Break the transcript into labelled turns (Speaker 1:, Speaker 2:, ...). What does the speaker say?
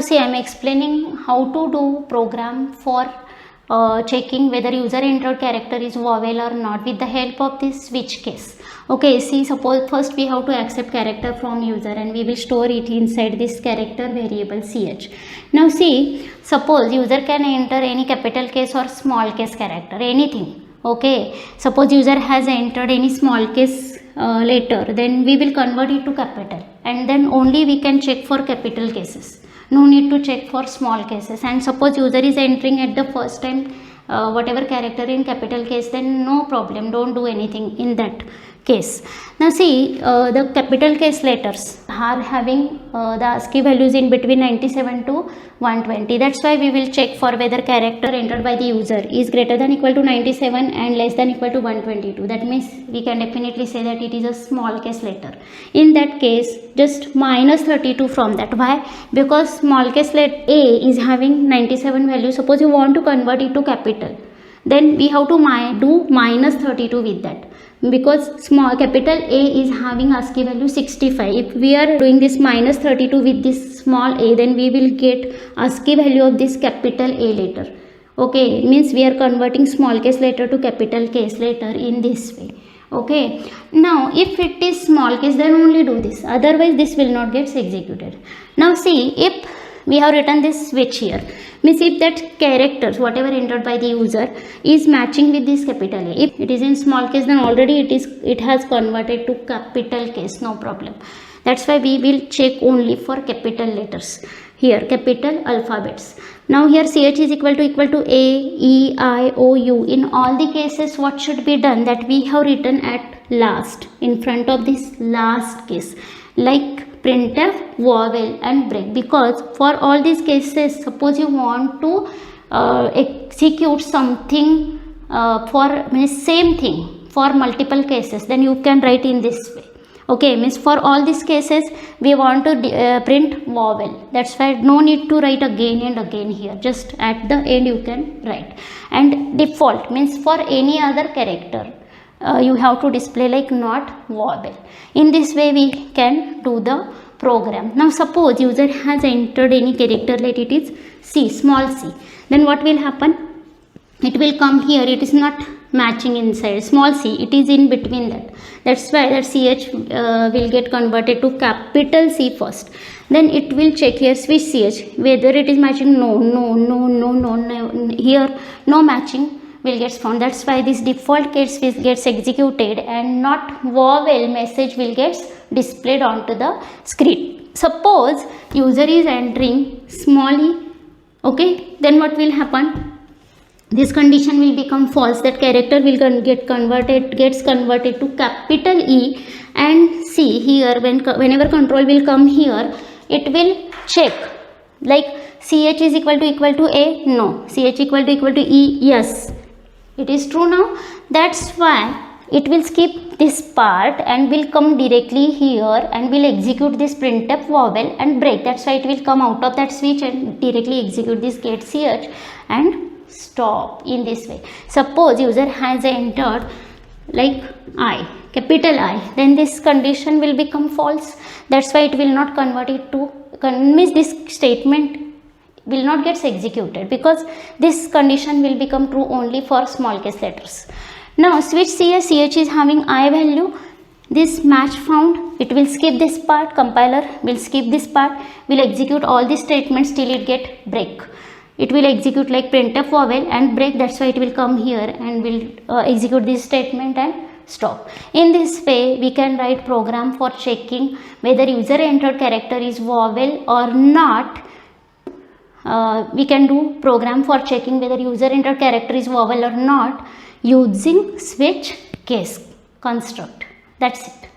Speaker 1: Now see, I am explaining how to do program for checking whether user entered character is vowel or not with the help of this switch case. Okay, see, suppose first we have to accept character from user and we will store it inside this character variable ch. Now see, suppose user can enter any capital case or small case character, anything. Okay, suppose user has entered any small case letter, then we will convert it to capital, and then only we can check for capital cases. No need to check for small cases. And suppose user is entering at the first time whatever character in capital case, then no problem, don't do anything in that case. Now see, the capital case letters are having the ASCII values in between 97 to 120. That's why we will check for whether character entered by the user is greater than equal to 97 and less than equal to 122. That means we can definitely say that it is a small case letter. In that case, just minus 32 from that. Why? Because small case letter A is having 97 value. Suppose you want to convert it to capital, then we have to do minus 32 with that, because small capital A is having ASCII value 65. If we are doing this minus 32 with this small a, then we will get ASCII value of this capital A letter. Okay, means we are converting small case letter to capital case letter in this way. Okay, now if it is small case, then only do this, otherwise this will not get executed. Now see, if we have written this switch here, means if that characters whatever entered by the user is matching with this capital A, if it is in small case, then already it has converted to capital case, no problem. That's why we will check only for capital letters here, capital alphabets. Now here ch is equal to A, E, I, O, U. In all the cases, what should be done, that we have written at last, in front of this last case, like printf, vowel and break, because for all these cases, suppose you want to execute something for same thing for multiple cases, then you can write in this way. Okay, means for all these cases we want to print vowel. That's why no need to write again and again here, just at the end you can write. And default means for any other character you have to display like not vowel. In this way we can do the program. Now suppose user has entered any character, let it is C, small c, then what will happen? It will come here, it is not matching inside small c, it is in between that. That's why that ch will get converted to capital C first. Then it will check here switch ch whether it is matching. No, here no matching will get found. That's why this default case gets executed and not vowel message will get displayed onto the screen. Suppose user is entering small e, okay, then what will happen? This condition will become false, that character will gets converted to capital E, and see here whenever control will come here, it will check like ch is equal to A, no, ch equal to E, yes, it is true now. That's why it will skip this part and will come directly here and will execute this printf, vowel and break. That's why it will come out of that switch and directly execute this get ch and stop in this way. Suppose user has entered like I, capital I, then this condition will become false. That's why it will not convert it to, means this statement will not get executed, because this condition will become true only for small case letters. Now switch ch is having I value, this match found, it will skip this part, compiler will skip this part, will execute all these statements till it get break. It will execute like printf, vowel and break. That's why it will come here and will execute this statement and stop. In this way we can write program for checking whether user entered character is vowel or not. We can do program for checking whether user entered character is vowel or not using switch case construct. That's it.